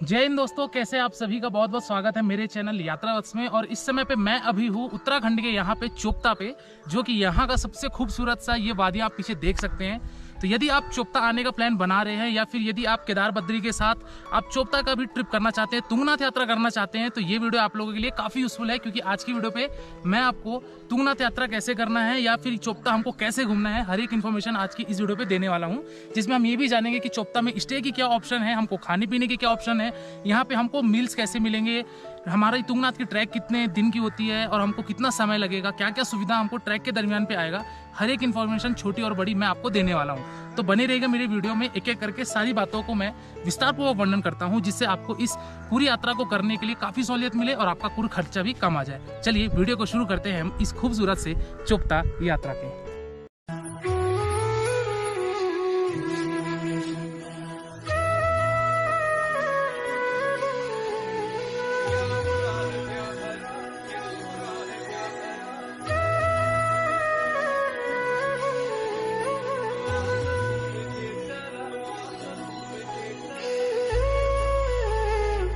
जय हिंद दोस्तों, कैसे आप सभी का बहुत बहुत स्वागत है मेरे चैनल यात्रावत्स में। और इस समय पे मैं अभी हूँ उत्तराखंड के यहाँ पे चोपता पे, जो कि यहाँ का सबसे खूबसूरत सा ये वादियाँ आप पीछे देख सकते हैं। तो यदि आप चोपता आने का प्लान बना रहे हैं या फिर यदि आप केदार बद्री के साथ आप चोपता का भी ट्रिप करना चाहते हैं, तुंगनाथ यात्रा करना चाहते हैं, तो ये वीडियो आप लोगों के लिए काफ़ी यूजफुल है। क्योंकि आज की वीडियो पे मैं आपको तुंगनाथ यात्रा कैसे करना है या फिर चोपता हमको कैसे घूमना है, हर एक इन्फॉर्मेशन आज की इस वीडियो पे देने वाला हूँ। जिसमें हम ये भी जानेंगे कि चोपता में स्टे की क्या ऑप्शन है, हमको खाने पीने की क्या ऑप्शन है, यहाँ पे हमको मील्स कैसे मिलेंगे, हमारी तुंगनाथ की ट्रैक कितने दिन की होती है और हमको कितना समय लगेगा, क्या क्या सुविधा हमको ट्रैक के दरमियान पे आएगा, हर एक इन्फॉर्मेशन छोटी और बड़ी मैं आपको देने वाला हूँ। तो बने रहेगा मेरे वीडियो में, एक एक करके सारी बातों को मैं विस्तारपूर्वक वर्णन करता हूँ, जिससे आपको इस पूरी यात्रा को करने के लिए काफ़ी सहूलियत मिले और आपका कुल खर्चा भी कम आ जाए। चलिए वीडियो को शुरू करते हैं हम इस खूबसूरत से चोपता यात्रा के।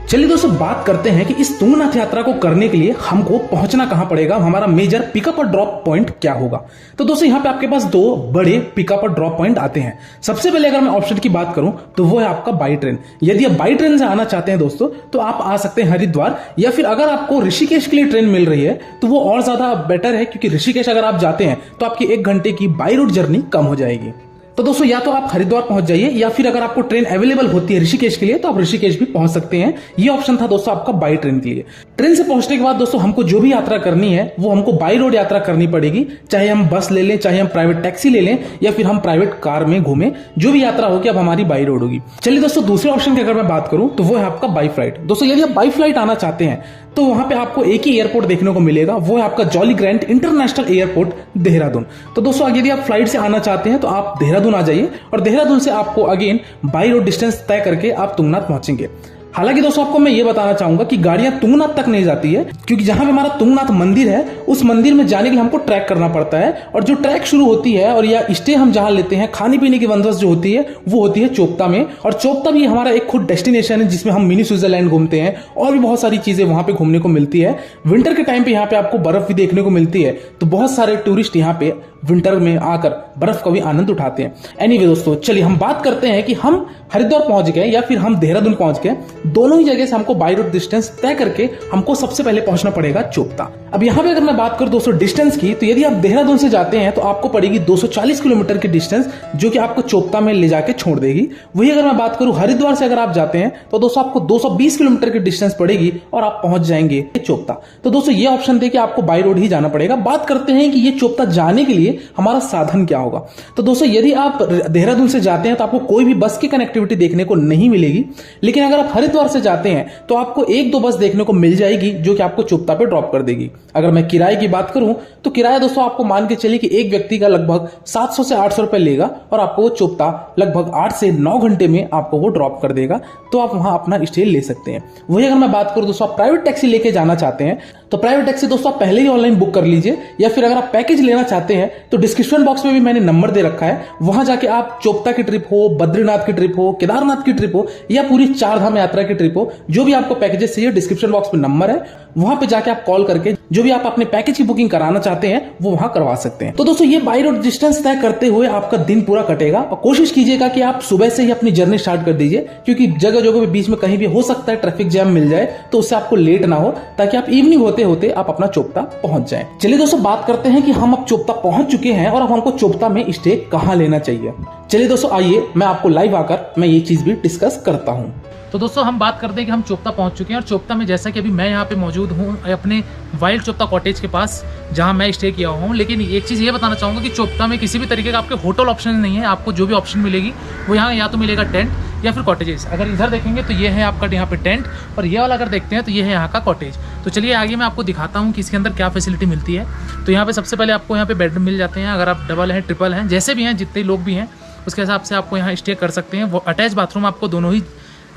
चलिए दोस्तों, बात करते हैं कि इस तुंगनाथ यात्रा को करने के लिए हमको पहुंचना कहां पड़ेगा, हमारा मेजर पिकअप और ड्रॉप पॉइंट क्या होगा। तो दोस्तों यहाँ पे आपके पास दो बड़े पिकअप और ड्रॉप पॉइंट आते हैं। सबसे पहले अगर मैं ऑप्शन की बात करूं तो वो है आपका बाई ट्रेन। यदि आप बाई ट्रेन से आना चाहते हैं दोस्तों तो आप आ सकते हैं हरिद्वार, या फिर अगर आपको ऋषिकेश के लिए ट्रेन मिल रही है तो वो और ज्यादा बेटर है, क्योंकि ऋषिकेश अगर आप जाते हैं तो आपकी 1 घंटे की बाई रोड जर्नी कम हो जाएगी। तो दोस्तों या तो आप हरिद्वार पहुंच जाइए, या फिर अगर आपको ट्रेन अवेलेबल होती है ऋषिकेश के लिए तो आप ऋषिकेश भी पहुंच सकते हैं। ये ऑप्शन था दोस्तों आपका बाई ट्रेन के लिए। ट्रेन से पहुंचने के बाद दोस्तों हमको जो भी यात्रा करनी है वो हमको बाई रोड यात्रा करनी पड़ेगी। चाहे हम बस ले लें, चाहे हम प्राइवेट टैक्सी ले लें, या फिर हम प्राइवेट कार में घूमें, जो भी यात्रा होगी अब हमारी बाई रोड होगी। चलिए दोस्तों, दूसरे ऑप्शन की अगर मैं बात करूं तो वो है आपका बाई फ्लाइट। दोस्तों यदि आप बाई फ्लाइट आना चाहते हैं तो वहां पे आपको एक ही एयरपोर्ट देखने को मिलेगा, वो है आपका jolly Grand international airport Dehradun. तो दोस्तों यदि आप फ्लाइट से आना चाहते हैं तो आप देहरादून आ जाइए, और देहरादून से आपको अगेन बाई रोड डिस्टेंस तय करके आप तुंगनाथ पहुंचेंगे। हालांकि दोस्तों आपको मैं ये बताना चाहूंगा कि गाड़ियां तुंगनाथ तक नहीं जाती है, क्योंकि जहां पे हमारा तुंगनाथ मंदिर है उस मंदिर में जाने के लिए हमको ट्रैक करना पड़ता है। और जो ट्रैक शुरू होती है और या स्टे हम जहां लेते हैं, खाने पीने की बंदोबस्त जो होती है वो होती है चोपता में। और चोपता भी हमारा एक खुद डेस्टिनेशन है जिसमें हम मिनी स्विट्जरलैंड घूमते हैं, और भी बहुत सारी चीजें वहां पे घूमने को मिलती है। विंटर के टाइम पे यहाँ पे आपको बर्फ भी देखने को मिलती है, तो बहुत सारे टूरिस्ट यहाँ पे विंटर में आकर बर्फ का भी आनंद उठाते हैं। एनीवे दोस्तों, चलिए हम बात करते हैं कि हम हरिद्वार पहुंच गए या फिर हम देहरादून पहुंच गए, दोनों ही जगह से हमको बाई रोड डिस्टेंस तय करके हमको सबसे पहले पहुंचना पड़ेगा चोपता। अब यहाँ पे अगर मैं बात करूं दोस्तों डिस्टेंस की, तो यदि आप देहरादून से जाते हैं तो आपको पड़ेगी 240 किलोमीटर की डिस्टेंस, जो कि आपको चोपता में ले जाके छोड़ देगी। वही अगर मैं बात करूं हरिद्वार से अगर आप जाते हैं तो दोस्तों आपको 220 किलोमीटर की डिस्टेंस पड़ेगी और आप पहुंच जाएंगे चोपता। तो दोस्तों ये ऑप्शन थे कि आपको बाई रोड ही जाना पड़ेगा। बात करते हैं कि ये चोपता जाने के लिए हमारा साधन क्या होगा। तो दोस्तों यदि आप देहरादून से जाते हैं तो आपको कोई भी बस की कनेक्टिविटी देखने को नहीं मिलेगी, लेकिन अगर आप हरिद्वार से जाते हैं तो आपको 1-2 बस देखने को मिल जाएगी, जो कि आपको चोपता पे ड्रॉप कर देगी। अगर मैं किराए की बात करूं तो किराया दोस्तों आपको मान के चलिए कि एक व्यक्ति का लगभग 700 से 800 रुपए लेगा, और आपको वो चोपता लगभग 8 से 9 घंटे में आपको वो ड्रॉप कर देगा। तो आप वहां अपना स्टे ले सकते हैं। वही अगर मैं बात करूं दोस्तों आप प्राइवेट टैक्सी लेके जाना चाहते हैं तो प्राइवेट टैक्सी दोस्तों आप पहले ही ऑनलाइन बुक कर लीजिए, या फिर अगर आप पैकेज लेना चाहते हैं तो डिस्क्रिप्शन बॉक्स में भी मैंने नंबर दे रखा है, वहां जाके आप चोपता की ट्रिप हो, बद्रीनाथ की ट्रिप हो, केदारनाथ की ट्रिप हो, या पूरी 4 धाम यात्रा की ट्रिप हो, जो भी आपको पैकेजेस चाहिए डिस्क्रिप्शन बॉक्स में नंबर है, वहां पे जाके आप कॉल करके जो भी आप अपने पैकेज की बुकिंग कराना चाहते हैं वो वहां करवा सकते हैं। तो दोस्तों ये बाई रोड डिस्टेंस तय करते हुए आपका दिन पूरा कटेगा, और कोशिश कीजिएगा कि आप सुबह से ही अपनी जर्नी स्टार्ट कर दीजिए, क्योंकि जगह जगह पे बीच में कहीं भी हो सकता है ट्रैफिक जैम मिल जाए, तो उससे आपको लेट ना हो, ताकि आप इवनिंग होते होते आप अपना चोपता पहुंच जाएं। चलिए दोस्तों बात करते हैं कि हम अब चोपता पहुंच चुके हैं और अब हमको चोपता में स्टे कहां लेना चाहिए। चलिए दोस्तों आइए मैं आपको लाइव आकर मैं ये चीज भी डिस्कस करता हूं। तो दोस्तों हम बात करते हैं कि हम चोपता पहुंच चुके हैं, और चोपता में जैसा कि अभी मैं यहाँ पे मौजूद हूँ अपने वाइल्ड चोपता कॉटेज के पास, जहाँ मैं स्टे किया हुआ हूँ। लेकिन एक चीज़ ये बताना चाहूँगा कि चोपता में किसी भी तरीके का आपके होटल ऑप्शन नहीं है। आपको जो भी ऑप्शन मिलेगी वो यहाँ या तो मिलेगा टेंट या फिर कॉटेजेस। अगर इधर देखेंगे तो ये है आपका यहाँ पे टेंट, और ये वाला अगर देखते हैं तो ये है यहाँ का कॉटेज। तो चलिए आगे मैं आपको दिखाता हूँ कि इसके अंदर क्या फैसिलिटी मिलती है। तो यहाँ पे सबसे पहले आपको यहाँ पे बेडरूम मिल जाते हैं, अगर आप डबल हैं, ट्रिपल हैं, जैसे भी हैं, जितने लोग भी हैं उसके हिसाब से आपको यहाँ स्टे कर सकते हैं। वो अटैच बाथरूम आपको दोनों ही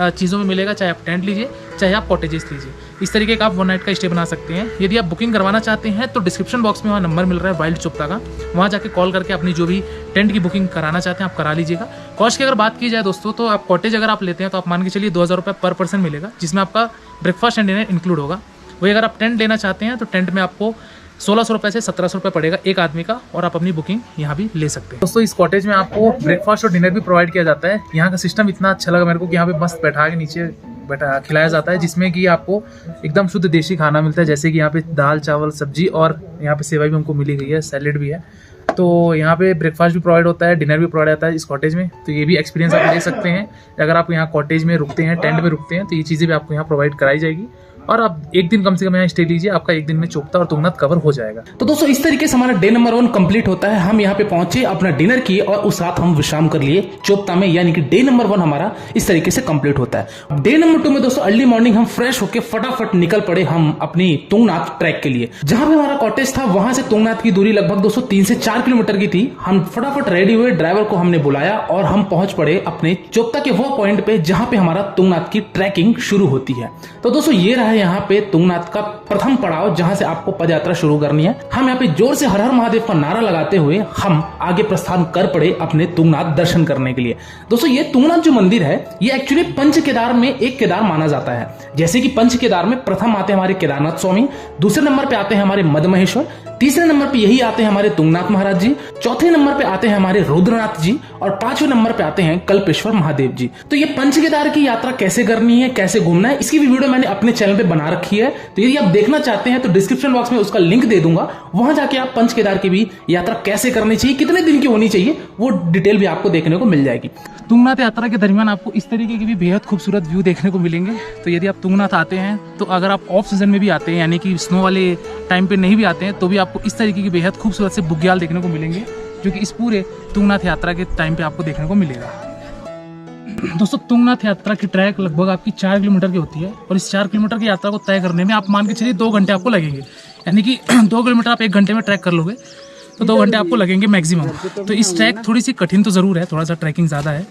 चीज़ों में मिलेगा, चाहे आप टेंट लीजिए चाहे आप कॉटेजेस लीजिए। इस तरीके का आप 1 नाइट का स्टे बना सकते हैं। यदि आप बुकिंग करवाना चाहते हैं तो डिस्क्रिप्शन बॉक्स में वहाँ नंबर मिल रहा है वाइल्ड चोपता का, वहाँ जाके कॉल करके अपनी जो भी टेंट की बुकिंग कराना चाहते हैं आप करा लीजिएगा। कॉस्ट की अगर बात की जाए दोस्तों, तो आप कॉटेज अगर आप लेते हैं तो आप मान के चलिए 2000 रुपये पर पर्सन मिलेगा, जिसमें आपका ब्रेकफास्ट एंड डिनर इंक्लूड होगा। वही अगर आप टेंट लेना चाहते हैं तो टेंट में आपको 1600 रुपये से 1700 रुपये पड़ेगा एक आदमी का, और आप अपनी बुकिंग यहाँ भी ले सकते हैं। दोस्तों इस कॉटेज में आपको ब्रेकफास्ट और डिनर भी प्रोवाइड किया जाता है। यहाँ का सिस्टम इतना अच्छा लगा मेरे को कि यहाँ पे मस्त बैठा के नीचे बैठा खिलाया जाता है, जिसमें कि आपको एकदम शुद्ध देसी खाना मिलता है, जैसे कि यहाँ पे दाल चावल सब्जी और यहाँ पे सेवाई भी हमको मिली गई है, सैलेड भी है। तो यहाँ पे ब्रेकफास्ट भी प्रोवाइड होता है, डिनर भी प्रोवाइड होता है इस कॉटेज में। तो ये भी एक्सपीरियंस आप ले सकते हैं। अगर आप यहाँ कॉटेज में रुकते हैं, टेंट में रुकते हैं, तो ये चीज़ें भी आपको यहाँ प्रोवाइड कराई जाएगी। और आप एक दिन कम से कम यहाँ स्टे लीजिए, आपका एक दिन में चोपता और तुंगनाथ कवर हो जाएगा। तो दोस्तों इस तरीके से हमारा डे नंबर 1 कंप्लीट होता है। हम यहाँ पे पहुंचे, अपना डिनर किए और उस रात हम विश्राम कर लिए चोपता में, यानी कि डे नंबर 1 हमारा इस तरीके से कंप्लीट होता है। डे नंबर 2 में दोस्तों अर्ली मॉर्निंग हम फ्रेश होकर फटाफट निकल पड़े हम अपनी तुंगनाथ ट्रैक के लिए। जहां पे हमारा कॉटेज था वहां से तुंगनाथ की दूरी लगभग दोस्तों 3 से 4 किलोमीटर की थी। हम फटाफट रेडी हुए, ड्राइवर को हमने बुलाया और हम पहुंच पड़े अपने चोपता के वो पॉइंट पे जहां पे हमारा तुंगनाथ की ट्रैकिंग शुरू होती है। तो दोस्तों ये रहा यहाँ पे तुंगनाथ का प्रथम पड़ाव, जहां से आपको पदयात्रा शुरू करनी है। हम यहाँ पे जोर से हर हर महादेव का नारा लगाते हुए हम आगे प्रस्थान कर पड़े अपने तुंगनाथ दर्शन करने के लिए। दोस्तों ये तुंगनाथ जो मंदिर है ये एक्चुअली पंच केदार में एक केदार माना जाता है। जैसे कि पंच केदार में प्रथम आते हैं हमारे केदारनाथ स्वामी, दूसरे नंबर पे आते हैं हमारे मदमहेश्वर, तीसरे नंबर पे यही आते हैं हमारे तुंगनाथ महाराज जी, चौथे नंबर पे आते हैं हमारे रुद्रनाथ जी और 5वें नंबर पे आते हैं कल्पेश्वर महादेव जी। तो ये पंच केदार की यात्रा कैसे करनी है, कैसे घूमना है, इसकी भी वीडियो मैंने अपने चैनल पे बना रखी है। तो यदि आप देखना चाहते हैं तो डिस्क्रिप्शन बॉक्स में उसका लिंक दे दूंगा, वहां जाके आप पंच केदार की भी यात्रा कैसे करनी चाहिए, कितने दिन की होनी चाहिए, वो डिटेल भी आपको देखने को मिल जाएगी। तुंगनाथ यात्रा के दरमियान आपको इस तरीके के भी बेहद खूबसूरत व्यू देखने को मिलेंगे। तो यदि आप तुंगनाथ आते हैं, तो अगर आप ऑफ सीजन में भी आते हैं, यानी कि स्नो वाले टाइम पे नहीं भी आते हैं, तो भी आपको इस तरीके की बेहद खूबसूरत से बुग्याल देखने को मिलेंगे, जो कि इस पूरे तुंगनाथ यात्रा के टाइम पे आपको देखने को मिलेगा। दोस्तों तुंगनाथ यात्रा की ट्रैक लगभग आपकी 4 किलोमीटर की होती है, और इस 4 किलोमीटर की यात्रा को तय करने में आप मान के चलिए 2 घंटे आपको लगेंगे। यानी कि 2 किलोमीटर आप 1 घंटे में ट्रैक कर लोगे तो 2 घंटे आपको लगेंगे मैक्सिमम। तो इस ट्रैक थोड़ी सी कठिन तो ज़रूर है, थोड़ा सा ट्रैकिंग ज़्यादा है,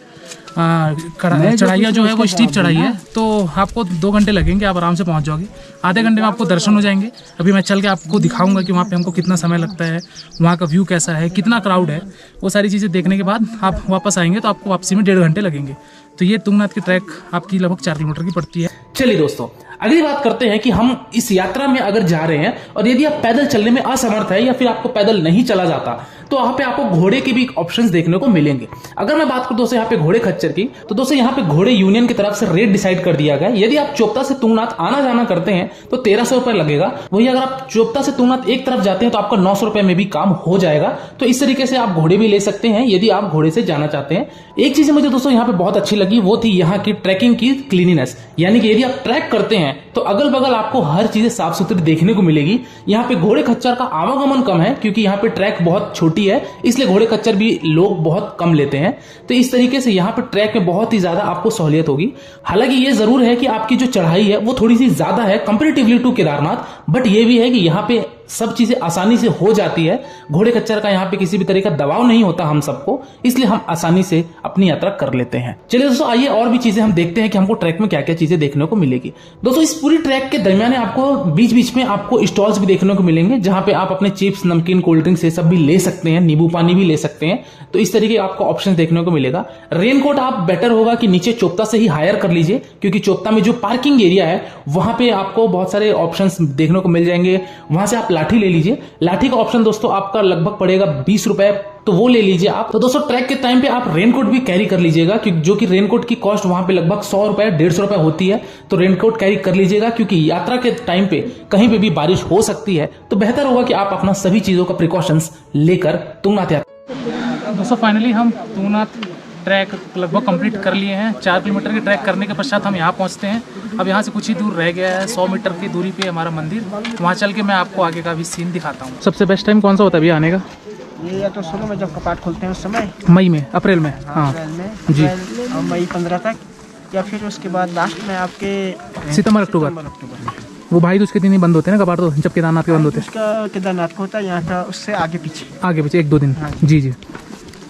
चढ़ाइयाँ जो है वो स्टीप चढ़ाई है, तो आपको 2 घंटे लगेंगे, आप आराम से पहुंच जाओगे। आधे घंटे में आपको दर्शन हो जाएंगे। अभी मैं चल के आपको दिखाऊंगा कि वहाँ पे हमको कितना समय लगता है, वहाँ का व्यू कैसा है, कितना क्राउड है, वो सारी चीज़ें देखने के बाद आप वापस आएंगे तो आपको वापसी में 1.5 घंटे लगेंगे। तो ये तुंगनाथ की ट्रैक आपकी लगभग 4 किलोमीटर की पड़ती है। चलिए दोस्तों अगली बात करते हैं कि हम इस यात्रा में अगर जा रहे हैं और यदि आप पैदल चलने में असमर्थ है या फिर आपको पैदल नहीं चला जाता, तो वहां पे आपको घोड़े के भी ऑप्शंस देखने को मिलेंगे। अगर मैं बात करूं दोस्तों यहाँ पे घोड़े खच्चर की, तो दोस्तों यहाँ पे घोड़े यूनियन की तरफ से रेट डिसाइड कर दिया गया। यदि आप चोपता से तुंगनाथ आना जाना करते हैं तो 1300 रुपए लगेगा। वही अगर आप चोपता से तुंगनाथ एक तरफ जाते हैं तो आपका 900 रुपए में भी काम हो जाएगा। तो इस तरीके से आप घोड़े भी ले सकते हैं यदि आप घोड़े से जाना चाहते हैं। एक चीज मुझे दोस्तों यहाँ पे बहुत अच्छी लगी, वो थी यहाँ की ट्रैकिंग की क्लीनिनेस। यानी कि यदि आप ट्रैक करते हैं तो अगल बगल आपको हर चीजें साफ सुथरी देखने को मिलेगी। यहाँ पे घोड़े खच्चर का आवागमन कम है, क्योंकि यहाँ पे ट्रैक बहुत छोटी है, इसलिए घोड़े खच्चर भी लोग बहुत कम लेते हैं। तो इस तरीके से यहाँ पे ट्रैक में बहुत ही ज्यादा आपको सहूलियत होगी। हालांकि ये जरूर है कि आपकी जो चढ़ाई है वो थोड़ी सी ज्यादा है कंपेरेटिवली टू केदारनाथ, बट ये भी है कि यहाँ पे सब चीजें आसानी से हो जाती है। घोड़े खच्चर का यहाँ पे किसी भी तरह का दबाव नहीं होता हम सबको, इसलिए हम आसानी से अपनी यात्रा कर लेते हैं। चलिए दोस्तों आइए और भी चीजें हम देखते हैं कि हमको ट्रैक में क्या क्या चीजें देखने को मिलेगी। दोस्तों इस पूरी ट्रैक के दरमियान आपको बीच बीच में आपको स्टॉल्स भी देखने को मिलेंगे, जहां पे आप अपने चिप्स, नमकीन, कोल्ड ड्रिंक्स ये सब भी ले सकते हैं, नींबू पानी भी ले सकते हैं। तो इस तरीके आपको ऑप्शन देखने को मिलेगा। रेनकोट आप बेटर होगा कि नीचे चोपता से ही हायर कर लीजिए, क्योंकि चोपता में जो पार्किंग एरिया है वहां पे आपको बहुत सारे ऑप्शंस देखने को मिल जाएंगे। वहां से आप लाठी ले लीजिए। लाठी का ऑप्शन दोस्तों आपका लगभग पड़ेगा 20 रुपए, तो वो ले लीजिए आप। तो दोस्तों ट्रैक के टाइम पे आप रेनकोट भी कैरी कर लीजिएगा, क्योंकि जो कि रेनकोट की कॉस्ट वहां पे लगभग 100 रुपए 150 रुपए होती है। तो रेनकोट कैरी कर लीजिएगा, क्योंकि यात्रा के टाइम पे कहीं पे भी बारिश हो सकती है। तो बेहतर होगा कि आप अपना सभी चीजों का प्रिकॉशंस लेकर तुंगनाथ यात्रा। दोस्तों फाइनली हम तुंगनाथ ट्रैक लगभग कंप्लीट कर लिए हैं। 4 किलोमीटर की ट्रैक करने के पश्चात हम यहाँ पहुँचते हैं। अब यहाँ से कुछ ही दूर रह गया है, 100 मीटर की दूरी पे हमारा मंदिर। वहाँ चल के मैं आपको आगे का भी सीन दिखाता हूँ। सबसे बेस्ट टाइम कौन सा होता है भैया आने का? ये या तो शुरू में जब कपाट खोलते हैं उस समय, मई में, अप्रैल में। हाँ अप्रैल में जी, और मई 15 तक, या फिर उसके बाद लास्ट में आपके सितंबर अक्टूबर। वो भाई दूज के दिन ही बंद होते हैं ना कपाट, तो जब केदारनाथ के बंद होते हैं। उसका केदारनाथ को होता है, यहाँ का उससे आगे पीछे 1-2 दिन। जी जी।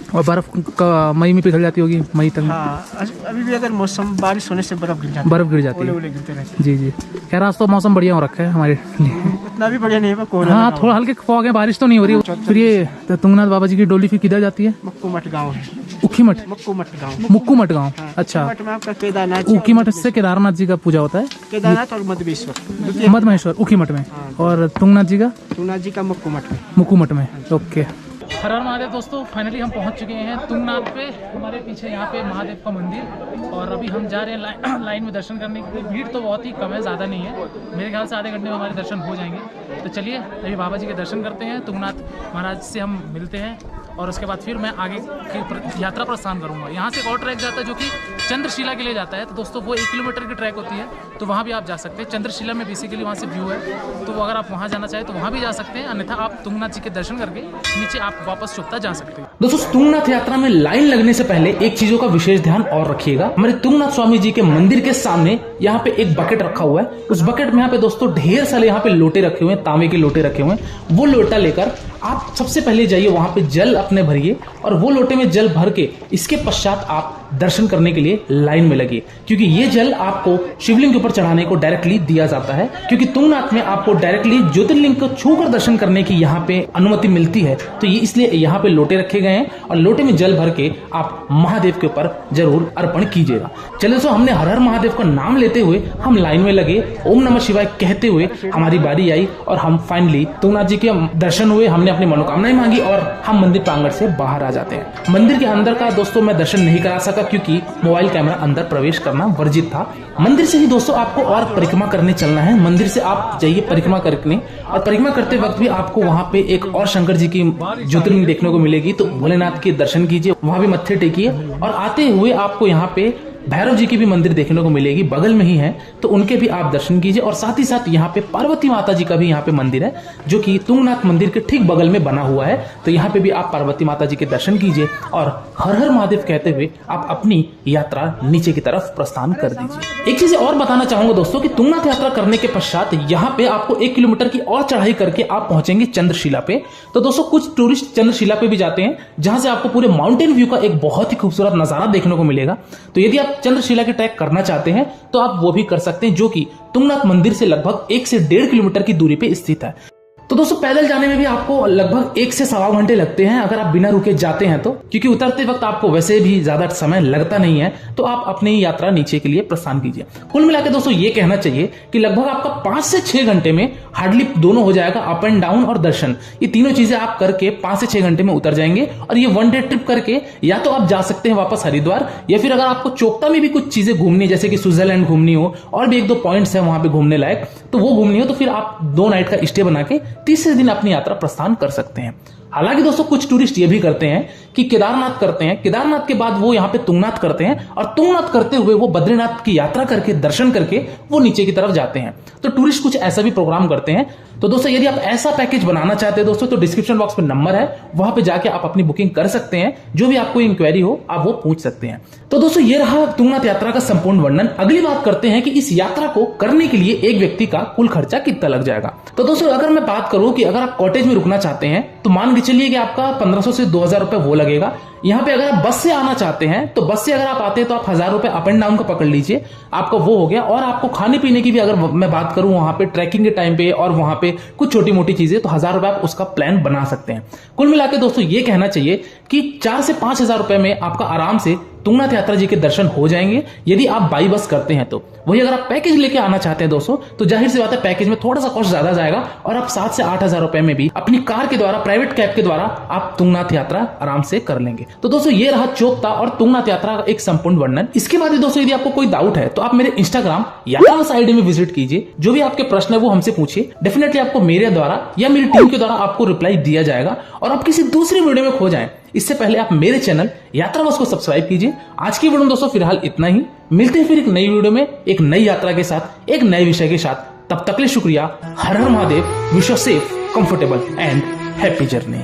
और बर्फ मई में पिघल जाती होगी, मई तक? हाँ, अभी भी अगर मौसम बारिश होने से बर्फ गिर जाती है। बर्फ गिर जाती है, ओले गिरते रहते जी जी। खैर आज तो मौसम बढ़िया हो रखा है हमारे लिए। उतना भी बढ़िया नहीं है, कोहरा हाँ, लगा थोड़ा हल्के फॉग है, बारिश तो नहीं हो रही है। फिर ये तुंगनाथ बाबा जी की डोली फिर किधर जाती है? मक्कूमठ गाँव है, उखीमठ, मक्कूमठ गाँव। मुक्कूमठ गाँव। अच्छा, मठ में आपका केदारनाथ, उखीमठ से केदारनाथ जी का पूजा होता है, केदारनाथ और मधुबेश्वर, मधमहेश्वर उखीमठ में, और तुंगनाथ जी का तुंगनाथ जी का मक्कूमठ में। मुक्कूमठ में। ओके, हर हर महादेव दोस्तों, फाइनली हम पहुंच चुके हैं तुंगनाथ पे। हमारे पीछे यहाँ पे महादेव का मंदिर, और अभी हम जा रहे हैं लाइन में दर्शन करने के लिए। भीड़ तो बहुत ही कम है, ज़्यादा नहीं है, मेरे ख्याल से आधे घंटे में हमारे दर्शन हो जाएंगे। तो चलिए अभी बाबा जी के दर्शन करते हैं, तुंगनाथ महाराज से हम मिलते हैं, और उसके बाद फिर मैं आगे की यात्रा प्रस्थान करूँगा। यहाँ से एक और ट्रैक जाता है जो कि चंद्रशिला के लिए जाता है। तो दोस्तों वो 1 किलोमीटर की ट्रैक होती है, तो वहाँ भी आप जा सकते हैं। चंद्रशिला में बेसिकली वहाँ से व्यू है, तो अगर आप वहाँ जाना चाहें तो वहाँ भी जा सकते हैं, अन्यथा आप तुंगनाथ जी के दर्शन करके नीचे आप वापस चोपता जा सकते हैं। दोस्तों तुंगनाथ यात्रा में लाइन लगने से पहले एक चीजों का विशेष ध्यान और रखिएगा। हमारे तुंगनाथ स्वामी जी के मंदिर के सामने यहाँ पे एक बकेट रखा हुआ है। उस बकेट में यहाँ पे दोस्तों ढेर सारे यहाँ पे लोटे रखे हुए हैं, तांबे के लोटे रखे हुए हैं। वो लोटा लेकर आप सबसे पहले जाइए, वहां पे जल अपने भरिए, और वो लोटे में जल भर के इसके पश्चात आप दर्शन करने के लिए लाइन में लगिए, क्योंकि ये जल आपको शिवलिंग के ऊपर चढ़ाने को डायरेक्टली दिया जाता है। क्योंकि तुंगनाथ में आपको डायरेक्टली ज्योतिर्लिंग को छूकर दर्शन करने की यहाँ पे अनुमति मिलती है, तो ये इसलिए यहाँ पे लोटे रखे गए हैं, और लोटे में जल भर के आप महादेव के ऊपर जरूर अर्पण कीजिएगा। चलिए दोस्तों, हमने हर हर महादेव का नाम लेते हुए हम लाइन में लगे, ओम नमः शिवाय कहते हुए हमारी बारी आई, और हम फाइनली तुंगनाथ जी के दर्शन हुए। हमने अपनी मनोकामनाएं मांगी और हम मंदिर प्रांगण से बाहर आ जाते हैं। मंदिर के अंदर का दोस्तों मैं दर्शन नहीं करा सका, क्योंकि मोबाइल कैमरा अंदर प्रवेश करना वर्जित था। मंदिर से ही दोस्तों आपको और परिक्रमा करने चलना है। मंदिर से आप जाइए परिक्रमा करने, और परिक्रमा करते वक्त भी आपको वहां पे एक और शंकर जी की ज्योतिर्लिंग देखने को मिलेगी, तो भोलेनाथ के दर्शन कीजिए, वहां भी मत्थे टेकिए, और आते हुए आपको यहाँ पे भैरव जी की भी मंदिर देखने को मिलेगी, बगल में ही है, तो उनके भी आप दर्शन कीजिए। और साथ ही साथ यहाँ पे पार्वती माता जी का भी यहाँ पे मंदिर है, जो कि तुंगनाथ मंदिर के ठीक बगल में बना हुआ है, तो यहाँ पे भी आप पार्वती माता जी के दर्शन कीजिए, और हर हर महादेव कहते हुए आप अपनी यात्रा नीचे की तरफ प्रस्थान कर दीजिए। एक चीज और बताना चाहूंगा दोस्तों, कि तुंगनाथ यात्रा करने के पश्चात यहाँ पे आपको 1 किलोमीटर की और चढ़ाई करके आप पहुंचेंगे चंद्रशिला पे। तो दोस्तों कुछ टूरिस्ट चंद्रशिला पे भी जाते हैं, जहां से आपको पूरे माउंटेन व्यू का एक बहुत ही खूबसूरत नजारा देखने को मिलेगा। तो यदि आप चंद्रशिला के ट्रैक करना चाहते हैं तो आप वो भी कर सकते हैं, जो कि तुंगनाथ मंदिर से लगभग 1 से 1.5 किलोमीटर की दूरी पे स्थित है। तो दोस्तों पैदल जाने में भी आपको लगभग 1 से सवा घंटे लगते हैं, अगर आप बिना रुके जाते हैं तो, क्योंकि उतरते वक्त आपको वैसे भी ज्यादा समय लगता नहीं है। तो आप अपनी यात्रा नीचे के लिए प्रस्थान कीजिए। कुल मिलाकर दोस्तों ये कहना चाहिए कि लगभग आपका 5 से 6 घंटे में हार्डली दोनों हो जाएगा, अप एंड डाउन और दर्शन, ये तीनों चीजें आप करके 5 से 6 घंटे में उतर जाएंगे। और ये 1 डे ट्रिप करके या तो आप जा सकते हैं वापस हरिद्वार, या फिर अगर आपको चोपता में भी कुछ चीजें घूमनी है, जैसे कि स्विट्जरलैंड घूमनी हो, और भी 1-2 पॉइंट्स है वहां पे घूमने लायक, तो वो घूमनी हो, तो फिर आप 2 नाइट का स्टे बना के तीसरे दिन अपनी यात्रा प्रस्थान कर सकते हैं। हालांकि दोस्तों कुछ टूरिस्ट ये भी करते हैं कि केदारनाथ करते हैं, केदारनाथ के बाद वो यहाँ पे तुंगनाथ करते हैं, और तुंगनाथ करते हुए वो बद्रीनाथ की यात्रा करके दर्शन करके वो नीचे की तरफ जाते हैं। तो टूरिस्ट कुछ ऐसा भी प्रोग्राम करते हैं। तो दोस्तों यदि आप ऐसा पैकेज बनाना चाहते हैं दोस्तों, तो डिस्क्रिप्शन बॉक्स में नंबर है, वहां पे जाके आप अपनी बुकिंग कर सकते हैं। जो भी आपको इंक्वायरी हो आप वो पूछ सकते हैं। तो दोस्तों ये रहा तुंगनाथ यात्रा का संपूर्ण वर्णन। अगली बात करते हैं कि इस यात्रा को करने के लिए एक व्यक्ति का कुल खर्चा कितना लग जाएगा। तो दोस्तों अगर मैं बात करूं कि अगर आप कॉटेज में रुकना चाहते हैं, तो मान के चलिए कि आपका 1500 से 2000 रुपए वो लगेगा। यहाँ पे अगर आप बस से आना चाहते हैं, तो बस से अगर आप आते हैं तो आप 1000 रुपए अप एंड डाउन का पकड़ लीजिए, आपका वो हो गया। और आपको खाने पीने की भी अगर मैं बात करूं वहां पे ट्रैकिंग के टाइम पे, और वहां पे कुछ छोटी मोटी चीजें, तो 1000 रुपए आप उसका प्लान बना सकते हैं। कुल मिलाकर दोस्तों ये कहना चाहिए कि 4 से 5000 रुपए में आपका आराम से तुंगनाथ यात्रा जी के दर्शन हो जाएंगे, यदि आप बाई बस करते हैं तो। वही अगर आप पैकेज लेके आना चाहते हैं दोस्तों, तो जाहिर सी बात है पैकेज में थोड़ा सा कॉस्ट ज्यादा जाएगा, और आप 7 से 8000 रुपए में भी अपनी कार के द्वारा, प्राइवेट कैब के द्वारा आप तुंगनाथ यात्रा आराम से कर लेंगे। तो दोस्तों ये रहा चोपता और तुंगनाथ यात्रा का एक संपूर्ण वर्णन। इसके बाद दोस्तों यदि आपको कोई डाउट है तो आप मेरे इंस्टाग्राम यात्रावश आईडी में विजिट कीजिए। जो भी आपके प्रश्न है वो हमसे पूछिए, डेफिनेटली आपको मेरे द्वारा या मेरी टीम के द्वारा आपको रिप्लाई दिया जाएगा। और आप किसी दूसरी वीडियो में खो जाएं इससे पहले आप मेरे चैनल यात्रावश को सब्सक्राइब कीजिए। आज की वीडियो में दोस्तों फिलहाल इतना ही। मिलते हैं फिर एक नई वीडियो में, एक नई यात्रा के साथ, एक नए विषय के साथ। तब तक के लिए शुक्रिया। हर हर Mahadev. Wish you safe, comfortable and happy journey.